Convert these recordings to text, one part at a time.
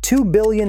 $2 billion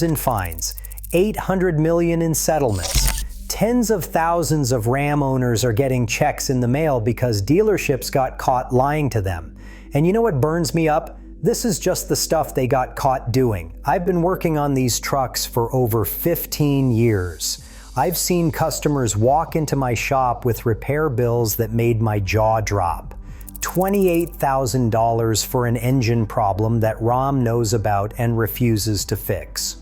in fines, $800 million in settlements. Tens of thousands of Ram owners are getting checks in the mail because dealerships got caught lying to them. And you know what burns me up? This is just the stuff they got caught doing. I've been working on these trucks for over 15 years. I've seen customers walk into my shop with repair bills that made my jaw drop. $28,000 for an engine problem that Ram knows about and refuses to fix.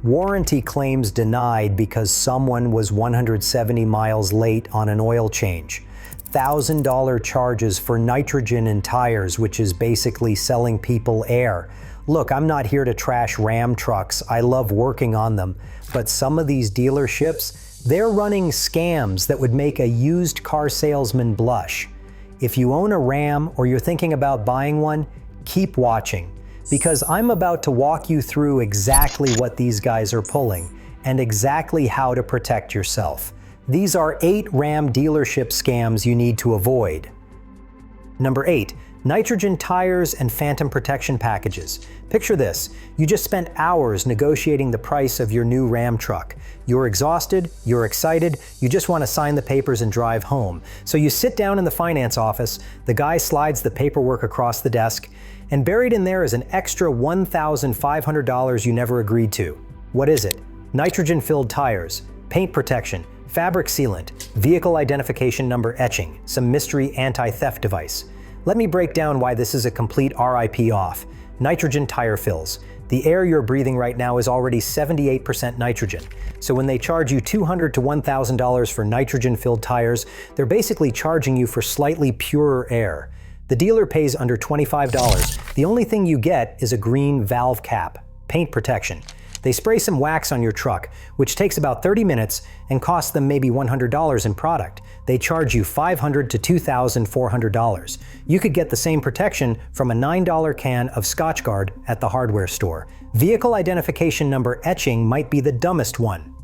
Warranty claims denied because someone was 170 miles late on an oil change. $1,000 charges for nitrogen in tires, which is basically selling people air. Look, I'm not here to trash Ram trucks. I love working on them. But some of these dealerships, they're running scams that would make a used car salesman blush. If you own a Ram or you're thinking about buying one, keep watching, because I'm about to walk you through exactly what these guys are pulling and exactly how to protect yourself. These are 8 Ram dealership scams you need to avoid. Number 8, nitrogen tires and phantom protection packages. Picture this, you just spent hours negotiating the price of your new Ram truck. You're exhausted, you're excited, you just want to sign the papers and drive home. So you sit down in the finance office, the guy slides the paperwork across the desk, and buried in there is an extra $1,500 you never agreed to. What is it? Nitrogen-filled tires, paint protection, fabric sealant, vehicle identification number etching, some mystery anti-theft device. Let me break down why this is a complete RIP off. Nitrogen tire fills. The air you're breathing right now is already 78% nitrogen. So when they charge you $200 to $1,000 for nitrogen-filled tires, they're basically charging you for slightly purer air. The dealer pays under $25. The only thing you get is a green valve cap, paint protection. They spray some wax on your truck, which takes about 30 minutes and costs them maybe $100 in product. They charge you $500 to $2,400. You could get the same protection from a $9 can of Scotchgard at the hardware store. Vehicle identification number etching might be the dumbest one.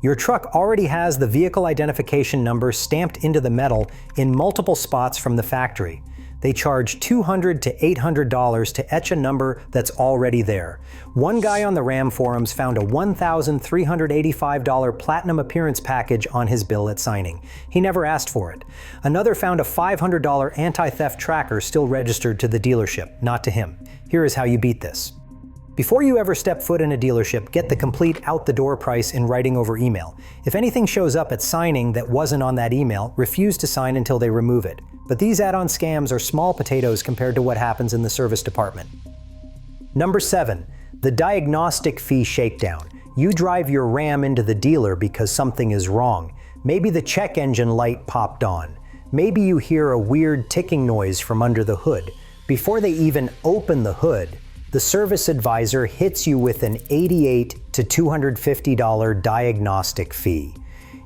Your truck already has the vehicle identification number stamped into the metal in multiple spots from the factory. They charge $200 to $800 to etch a number that's already there. One guy on the Ram forums found a $1,385 platinum appearance package on his bill at signing. He never asked for it. Another found a $500 anti-theft tracker still registered to the dealership, not to him. Here is how you beat this. Before you ever step foot in a dealership, get the complete out-the-door price in writing over email. If anything shows up at signing that wasn't on that email, refuse to sign until they remove it. But these add-on scams are small potatoes compared to what happens in the service department. Number 7, the diagnostic fee shakedown. You drive your Ram into the dealer because something is wrong. Maybe the check engine light popped on. Maybe you hear a weird ticking noise from under the hood. Before they even open the hood, the service advisor hits you with an $88 to $250 diagnostic fee.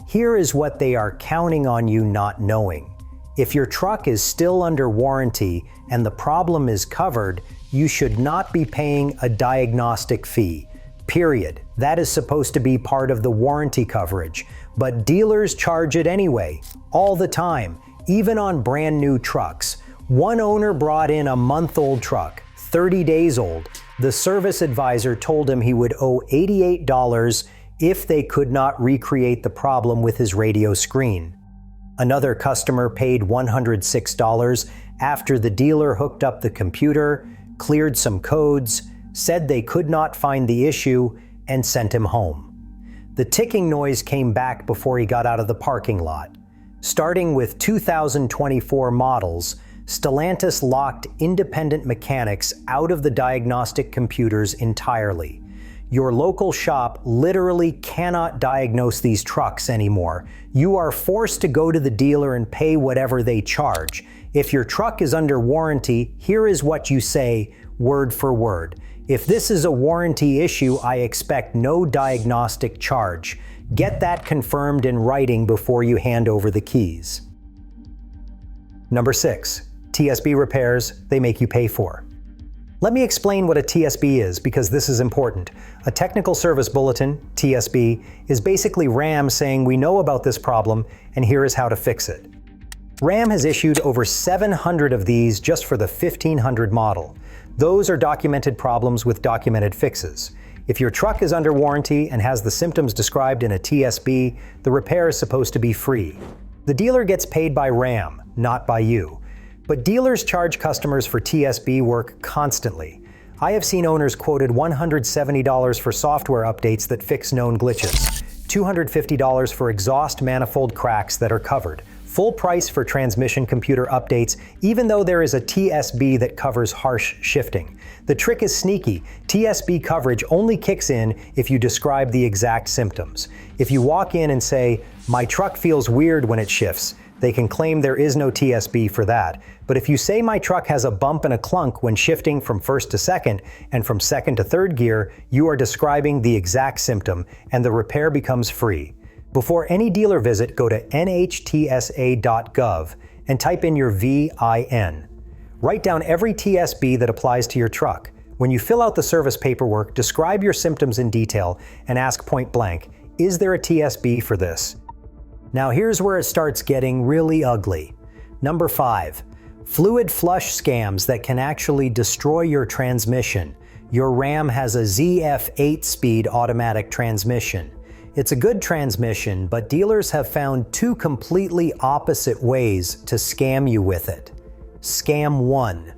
Here is what they are counting on you not knowing. If your truck is still under warranty and the problem is covered, you should not be paying a diagnostic fee. Period. That is supposed to be part of the warranty coverage. But dealers charge it anyway, all the time, even on brand new trucks. One owner brought in a month-old truck, 30 days old. The service advisor told him he would owe $88 if they could not recreate the problem with his radio screen. Another customer paid $106 after the dealer hooked up the computer, cleared some codes, said they could not find the issue, and sent him home. The ticking noise came back before he got out of the parking lot. Starting with 2024 models, Stellantis locked independent mechanics out of the diagnostic computers entirely. Your local shop literally cannot diagnose these trucks anymore. You are forced to go to the dealer and pay whatever they charge. If your truck is under warranty, here is what you say, word for word. If this is a warranty issue, I expect no diagnostic charge. Get that confirmed in writing before you hand over the keys. Number 6. TSB repairs they make you pay for. Let me explain what a TSB is, because this is important. A technical service bulletin, TSB, is basically RAM saying we know about this problem and here is how to fix it. RAM has issued over 700 of these just for the 1500 model. Those are documented problems with documented fixes. If your truck is under warranty and has the symptoms described in a TSB, the repair is supposed to be free. The dealer gets paid by Ram, not by you. But dealers charge customers for TSB work constantly. I have seen owners quoted $170 for software updates that fix known glitches, $250 for exhaust manifold cracks that are covered, full price for transmission computer updates, even though there is a TSB that covers harsh shifting. The trick is sneaky. TSB coverage only kicks in if you describe the exact symptoms. If you walk in and say, "My truck feels weird when it shifts," they can claim there is no TSB for that. But if you say my truck has a bump and a clunk when shifting from first to second and from second to third gear, you are describing the exact symptom and the repair becomes free. Before any dealer visit, go to nhtsa.gov and type in your VIN. Write down every TSB that applies to your truck. When you fill out the service paperwork, describe your symptoms in detail and ask point blank, "Is there a TSB for this?" Now here's where it starts getting really ugly. Number 5. Fluid flush scams that can actually destroy your transmission. Your Ram has a ZF 8-speed automatic transmission. It's a good transmission, but dealers have found two completely opposite ways to scam you with it. Scam 1.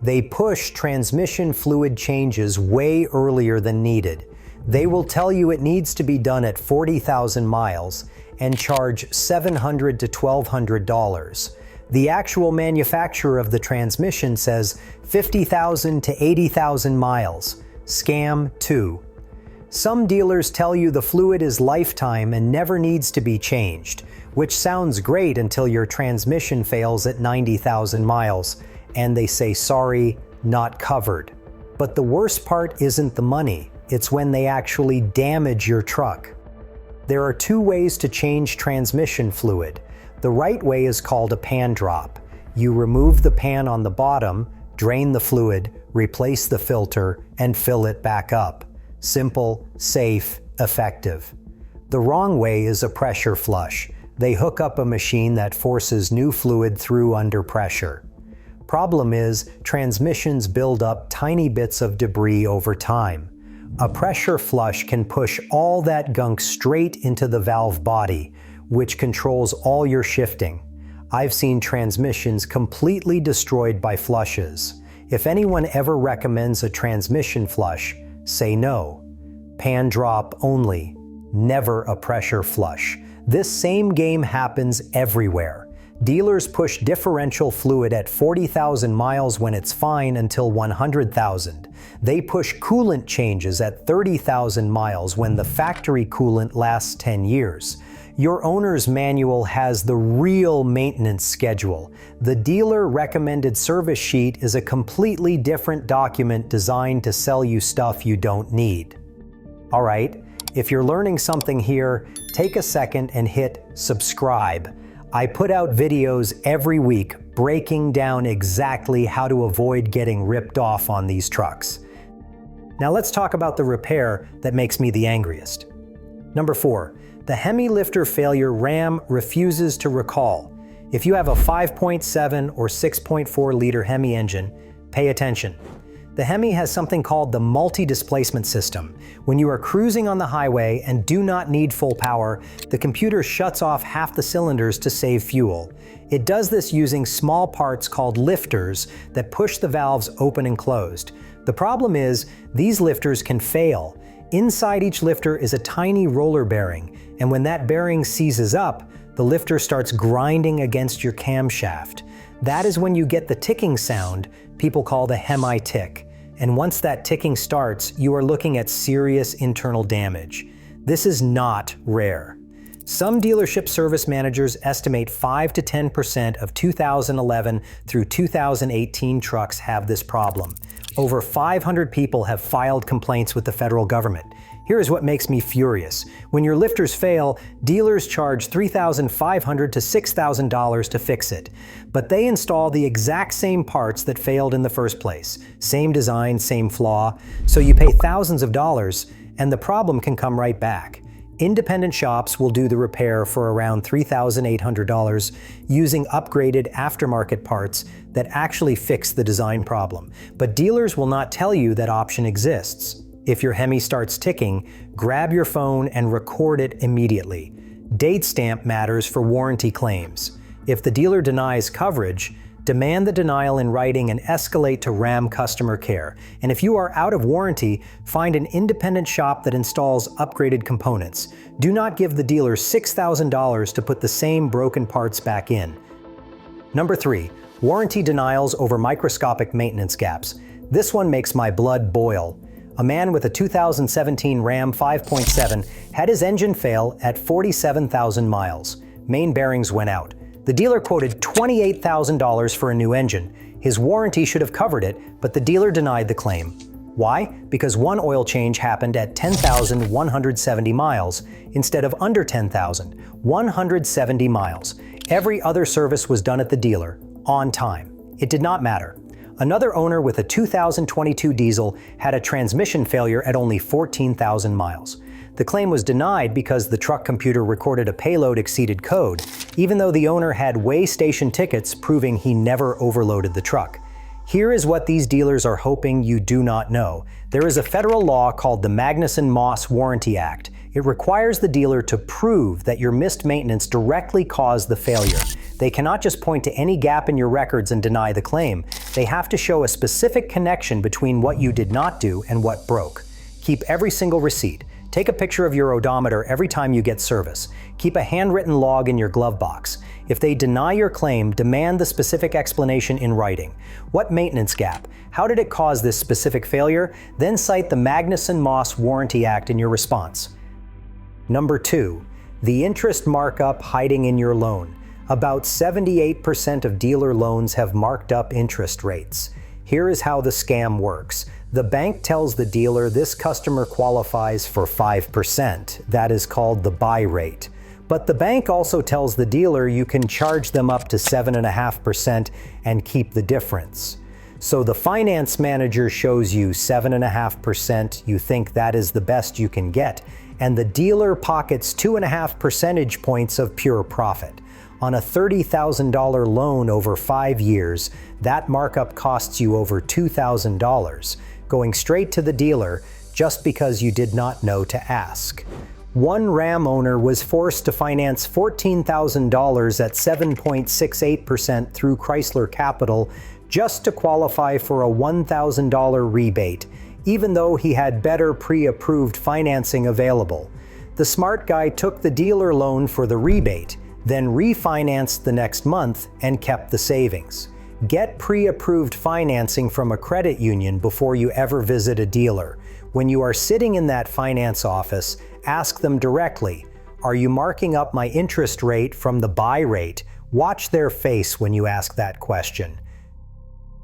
They push transmission fluid changes way earlier than needed. They will tell you it needs to be done at 40,000 miles and charge $700 to $1,200. The actual manufacturer of the transmission says 50,000 to 80,000 miles. Scam 2. Some dealers tell you the fluid is lifetime and never needs to be changed, which sounds great until your transmission fails at 90,000 miles, and they say sorry, not covered. But the worst part isn't the money, it's when they actually damage your truck. There are two ways to change transmission fluid. The right way is called a pan drop. You remove the pan on the bottom, drain the fluid, replace the filter, and fill it back up. Simple, safe, effective. The wrong way is a pressure flush. They hook up a machine that forces new fluid through under pressure. Problem is, transmissions build up tiny bits of debris over time. A pressure flush can push all that gunk straight into the valve body, which controls all your shifting. I've seen transmissions completely destroyed by flushes. If anyone ever recommends a transmission flush, say no. Pan drop only, never a pressure flush. This same game happens everywhere. Dealers push differential fluid at 40,000 miles when it's fine until 100,000. They push coolant changes at 30,000 miles when the factory coolant lasts 10 years. Your owner's manual has the real maintenance schedule. The dealer recommended service sheet is a completely different document designed to sell you stuff you don't need. All right, if you're learning something here, take a second and hit subscribe. I put out videos every week breaking down exactly how to avoid getting ripped off on these trucks. Now let's talk about the repair that makes me the angriest. Number 4, the Hemi lifter failure Ram refuses to recall. If you have a 5.7 or 6.4 liter Hemi engine, pay attention. The Hemi has something called the multi-displacement system. When you are cruising on the highway and do not need full power, the computer shuts off half the cylinders to save fuel. It does this using small parts called lifters that push the valves open and closed. The problem is, these lifters can fail. Inside each lifter is a tiny roller bearing, and when that bearing seizes up, the lifter starts grinding against your camshaft. That is when you get the ticking sound people call the Hemi tick. And once that ticking starts, you are looking at serious internal damage. This is not rare. Some dealership service managers estimate 5 to 10% of 2011 through 2018 trucks have this problem. Over 500 people have filed complaints with the federal government. Here is what makes me furious. When your lifters fail, dealers charge $3,500 to $6,000 to fix it. But they install the exact same parts that failed in the first place. Same design, same flaw. So you pay thousands of dollars, and the problem can come right back. Independent shops will do the repair for around $3,800 using upgraded aftermarket parts that actually fix the design problem. But dealers will not tell you that option exists. If your Hemi starts ticking, grab your phone and record it immediately. Date stamp matters for warranty claims. If the dealer denies coverage, demand the denial in writing and escalate to RAM customer care. And if you are out of warranty, find an independent shop that installs upgraded components. Do not give the dealer $6,000 to put the same broken parts back in. Number 3. Warranty denials over microscopic maintenance gaps. This one makes my blood boil. A man with a 2017 Ram 5.7 had his engine fail at 47,000 miles. Main bearings went out. The dealer quoted $28,000 for a new engine. His warranty should have covered it, but the dealer denied the claim. Why? Because one oil change happened at 10,170 miles instead of under 10,000, 170 miles. Every other service was done at the dealer, on time. It did not matter. Another owner with a 2022 diesel had a transmission failure at only 14,000 miles. The claim was denied because the truck computer recorded a payload exceeded code, even though the owner had weigh station tickets proving he never overloaded the truck. Here is what these dealers are hoping you do not know. There is a federal law called the Magnuson-Moss Warranty Act. It requires the dealer to prove that your missed maintenance directly caused the failure. They cannot just point to any gap in your records and deny the claim. They have to show a specific connection between what you did not do and what broke. Keep every single receipt. Take a picture of your odometer every time you get service. Keep a handwritten log in your glove box. If they deny your claim, demand the specific explanation in writing. What maintenance gap? How did it cause this specific failure? Then cite the Magnuson-Moss Warranty Act in your response. Number 2. The interest markup hiding in your loan. About 78% of dealer loans have marked up interest rates. Here is how the scam works. The bank tells the dealer this customer qualifies for 5%. That is called the buy rate. But the bank also tells the dealer you can charge them up to 7.5% and keep the difference. So the finance manager shows you 7.5%, you think that is the best you can get, and the dealer pockets 2.5 percentage points of pure profit. On a $30,000 loan over 5 years, that markup costs you over $2,000, going straight to the dealer just because you did not know to ask. One Ram owner was forced to finance $14,000 at 7.68% through Chrysler Capital just to qualify for a $1,000 rebate, even though he had better pre-approved financing available. The smart guy took the dealer loan for the rebate, then refinanced the next month and kept the savings. Get pre-approved financing from a credit union before you ever visit a dealer. When you are sitting in that finance office, ask them directly, "Are you marking up my interest rate from the buy rate?" Watch their face when you ask that question.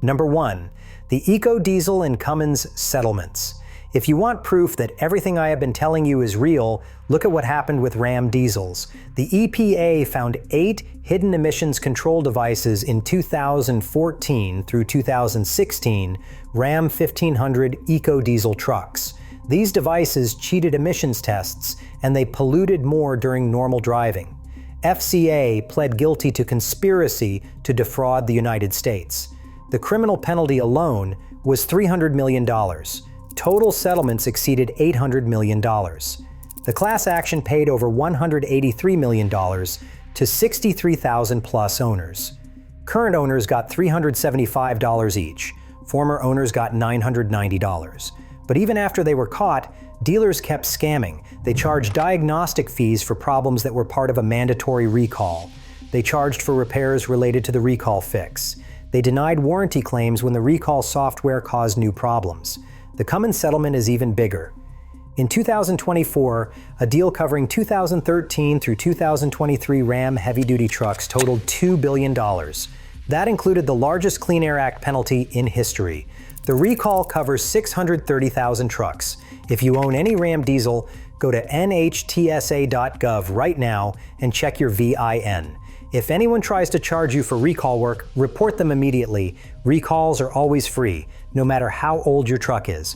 Number 1. The EcoDiesel and Cummins settlements. If you want proof that everything I have been telling you is real, look at what happened with Ram diesels. The EPA found 8 hidden emissions control devices in 2014 through 2016 Ram 1500 EcoDiesel trucks. These devices cheated emissions tests, and they polluted more during normal driving. FCA pled guilty to conspiracy to defraud the United States. The criminal penalty alone was $300 million. Total settlements exceeded $800 million. The class action paid over $183 million to 63,000 plus owners. Current owners got $375 each. Former owners got $990. But even after they were caught, dealers kept scamming. They charged diagnostic fees for problems that were part of a mandatory recall. They charged for repairs related to the recall fix. They denied warranty claims when the recall software caused new problems. The Cummins settlement is even bigger. In 2024, a deal covering 2013 through 2023 Ram heavy-duty trucks totaled $2 billion. That included the largest Clean Air Act penalty in history. The recall covers 630,000 trucks. If you own any Ram diesel, go to nhtsa.gov right now and check your VIN. If anyone tries to charge you for recall work, report them immediately. Recalls are always free, no matter how old your truck is.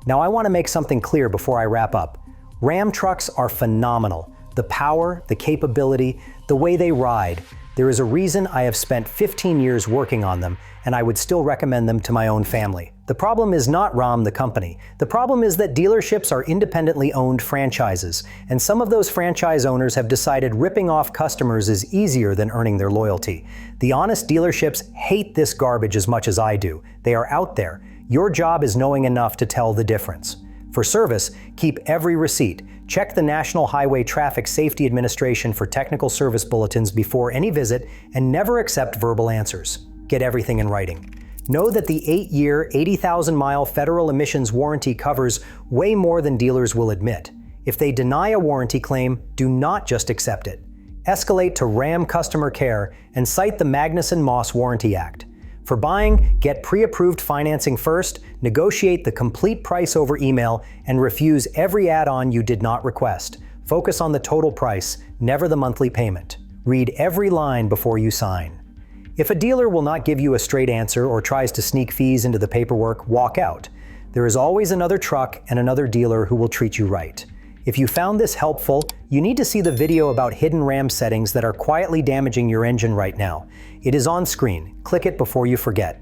Now I want to make something clear before I wrap up. Ram trucks are phenomenal. The power, the capability, the way they ride. There is a reason I have spent 15 years working on them, and I would still recommend them to my own family. The problem is not Ram, the company. The problem is that dealerships are independently owned franchises, and some of those franchise owners have decided ripping off customers is easier than earning their loyalty. The honest dealerships hate this garbage as much as I do. They are out there. Your job is knowing enough to tell the difference. For service, keep every receipt. Check the National Highway Traffic Safety Administration for technical service bulletins before any visit, and never accept verbal answers. Get everything in writing. Know that the 8-year, 80,000-mile federal emissions warranty covers way more than dealers will admit. If they deny a warranty claim, do not just accept it. Escalate to Ram Customer Care and cite the Magnuson-Moss Warranty Act. For buying, get pre-approved financing first, negotiate the complete price over email, and refuse every add-on you did not request. Focus on the total price, never the monthly payment. Read every line before you sign. If a dealer will not give you a straight answer or tries to sneak fees into the paperwork, walk out. There is always another truck and another dealer who will treat you right. If you found this helpful, you need to see the video about hidden RAM settings that are quietly damaging your engine right now. It is on screen. Click it before you forget.